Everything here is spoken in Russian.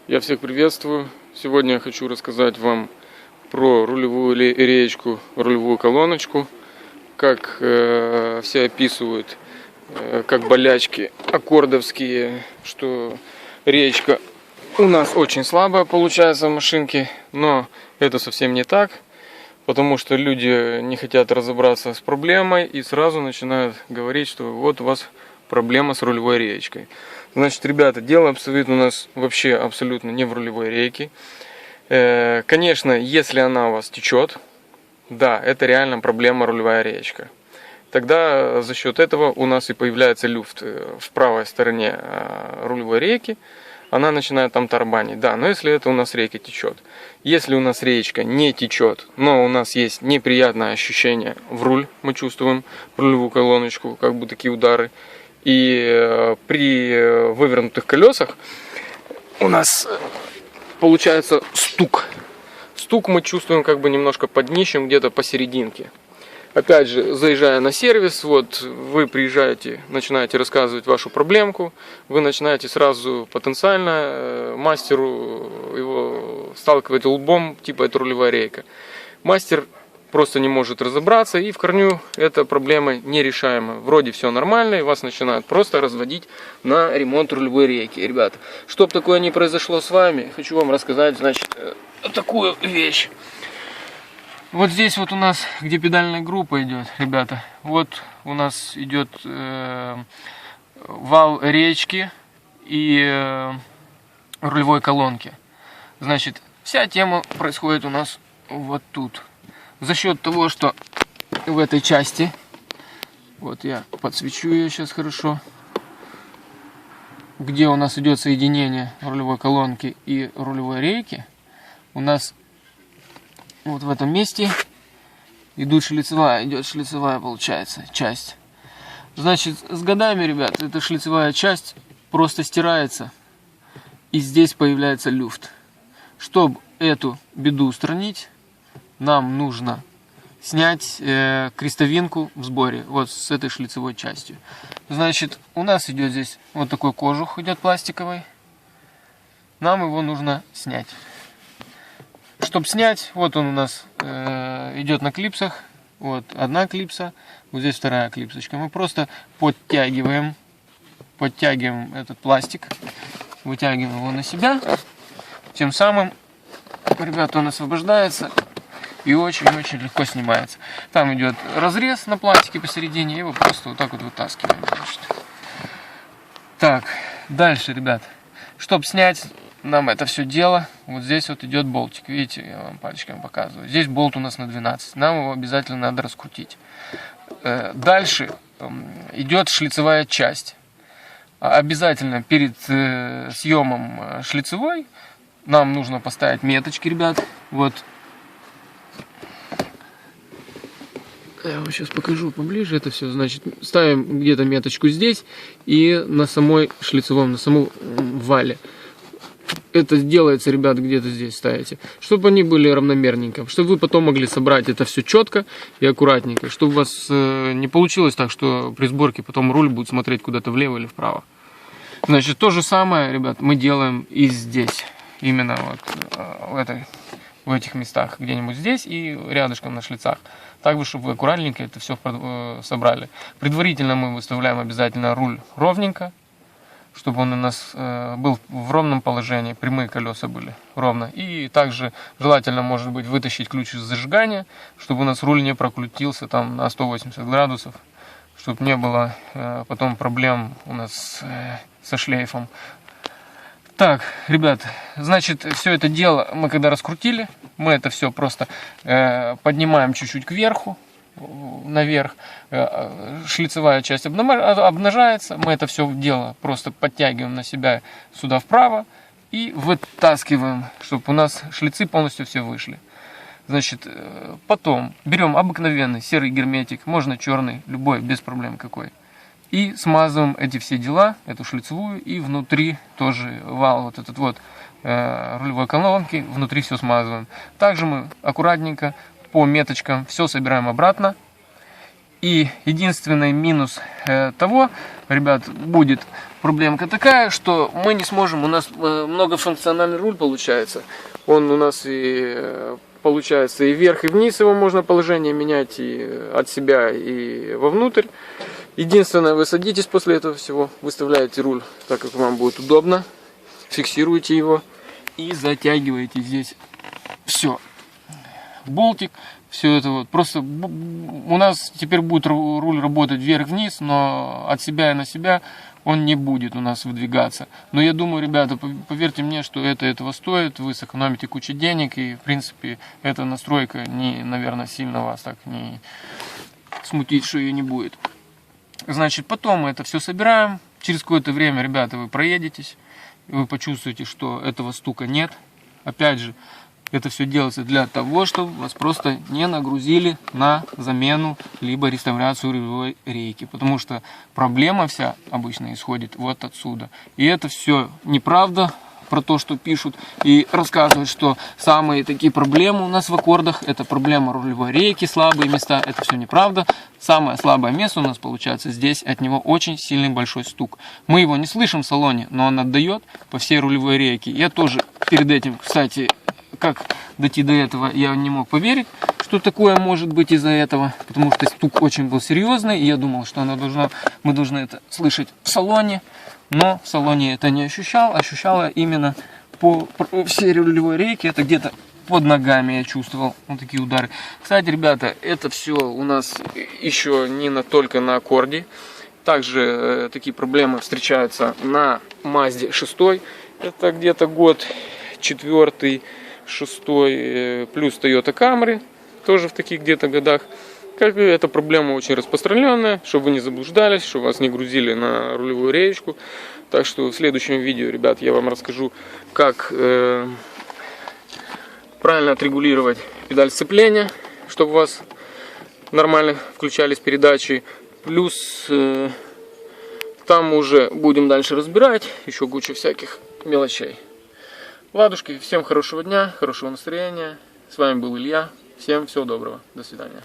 Я всех приветствую. Сегодня я хочу рассказать вам про рулевую реечку, рулевую колоночку, как все описывают, как болячки аккордовские, что реечка у нас очень слабая получается в машинке, но это совсем не так, потому что люди не хотят разобраться с проблемой и сразу начинают говорить, что вот у вас проблема с рулевой реечкой. Значит, ребята, дело обстоит у нас вообще абсолютно не в рулевой рейке. Конечно, если она у вас течет, да, это реально проблема рулевая реечка. Тогда за счет этого у нас и появляется люфт в правой стороне рулевой рейки. Она начинает там тарабанить. Да, но если это у нас рейка течет. Если у нас реечка не течет, но у нас есть неприятное ощущение в руль, мы чувствуем рулевую колоночку, как бы такие удары. И при вывернутых колесах у нас получается стук. Стук мы чувствуем как бы немножко под днищем, где-то посерединке. Опять же, заезжая на сервис, вот вы приезжаете, начинаете рассказывать вашу проблемку, вы начинаете сразу потенциально мастеру его сталкивать лбом, типа это рулевая рейка. Мастер просто не может разобраться, и в корню эта проблема нерешаема. Вроде все нормально, и вас начинают просто разводить на ремонт рулевой рейки. Ребята, чтобы такое не произошло с вами, хочу вам рассказать, значит, такую вещь. Вот здесь вот у нас, где педальная группа идет, ребята, вот у нас идет вал речки и рулевой колонки. Значит, вся тема происходит у нас вот тут. За счет того, что в этой части, вот я подсвечу ее сейчас хорошо, где у нас идет соединение рулевой колонки и рулевой рейки, у нас вот в этом месте идет шлицевая получается часть. Значит, с годами, ребят, эта шлицевая часть просто стирается, и здесь появляется люфт. Чтобы эту беду устранить, нам нужно снять крестовинку в сборе вот с этой шлицевой частью. Значит, у нас идет здесь вот такой кожух идет пластиковый. Нам его нужно снять. Чтобы снять, вот он у нас идет на клипсах. Вот одна клипса, вот здесь вторая клипсочка. Мы просто подтягиваем этот пластик, вытягиваем его на себя. Тем самым, ребята, он освобождается и очень-очень легко снимается. Там идет разрез на пластике посередине, его просто вот так вот вытаскиваем. Значит. Так, дальше, ребят, чтобы снять нам это все дело, вот здесь вот идет болтик. Видите, я вам пальчиком показываю. Здесь болт у нас на 12. Нам его обязательно надо раскрутить. Дальше идет шлицевая часть. Обязательно перед съемом шлицевой нам нужно поставить меточки, ребят. Вот. Я вам сейчас покажу поближе это все. Значит, ставим где-то меточку здесь и на самой шлицевом, на самом вале. Это делается, ребят, где-то здесь ставите, чтобы они были равномерненько, чтобы вы потом могли собрать это все четко и аккуратненько, чтобы у вас не получилось так, что при сборке потом руль будет смотреть куда-то влево или вправо. Значит, то же самое, ребят, мы делаем и здесь, именно вот в этих местах, где-нибудь здесь и рядышком на шлицах. Так, чтобы вы аккуратненько это все собрали. Предварительно мы выставляем обязательно руль ровненько, чтобы он у нас был в ровном положении, прямые колеса были ровно. И также желательно, может быть, вытащить ключ из зажигания, чтобы у нас руль не прокрутился там на 180 градусов, чтобы не было потом проблем у нас со шлейфом. Так, ребят, значит, все это дело мы когда раскрутили, мы это все просто поднимаем чуть-чуть кверху, наверх, шлицевая часть обнажается, мы это все дело просто подтягиваем на себя сюда вправо и вытаскиваем, чтобы у нас шлицы полностью все вышли. Значит, потом берем обыкновенный серый герметик, можно черный, любой, без проблем какой. И смазываем эти все дела, эту шлицевую, и внутри тоже вал вот этот вот рулевой колонки, внутри все смазываем. Также мы аккуратненько по меточкам все собираем обратно. И единственный минус того, ребят, будет проблемка такая, что мы не сможем, у нас многофункциональный руль получается. Он у нас и получается и вверх, и вниз его можно положение менять, и от себя, и вовнутрь. Единственное, вы садитесь после этого всего, выставляете руль так, как вам будет удобно, фиксируете его и затягиваете здесь все. Болтик, все это вот. Просто у нас теперь будет руль работать вверх-вниз, но от себя и на себя он не будет у нас выдвигаться. Но я думаю, ребята, поверьте мне, что это этого стоит, вы сэкономите кучу денег, и в принципе эта настройка, наверное, сильно вас так не смутит, что ее не будет. Значит, потом мы это все собираем, через какое-то время, ребята, вы проедетесь, вы почувствуете, что этого стука нет. Опять же, это все делается для того, чтобы вас просто не нагрузили на замену либо реставрацию рулевой рейки. Потому что проблема вся обычно исходит вот отсюда. И это все неправда про то, что пишут и рассказывают, что самые такие проблемы у нас в аккордах, это проблема рулевой рейки, слабые места. Это все неправда. Самое слабое место у нас получается здесь, от него очень сильный большой стук. Мы его не слышим в салоне, но он отдает по всей рулевой рейке. Я тоже перед этим, кстати, как дойти до этого, я не мог поверить, что такое может быть из-за этого, потому что стук очень был серьезный, и я думал, что мы должны это слышать в салоне, но в салоне это не ощущала именно по всей рулевой рейке, это где-то под ногами я чувствовал вот такие удары. Кстати, ребята, это все у нас еще не только на аккорде, также такие проблемы встречаются на Mazda 6, это где-то год 4-й, 6-й, плюс Toyota Camry, тоже в таких где-то годах. Как эта проблема очень распространенная, чтобы вы не заблуждались, чтобы вас не грузили на рулевую реечку. Так что в следующем видео, ребят, я вам расскажу, как правильно отрегулировать педаль сцепления, чтобы у вас нормально включались передачи. Плюс там уже будем дальше разбирать еще кучу всяких мелочей. Ладушки, всем хорошего дня, хорошего настроения. С вами был Илья. Всем всего доброго. До свидания.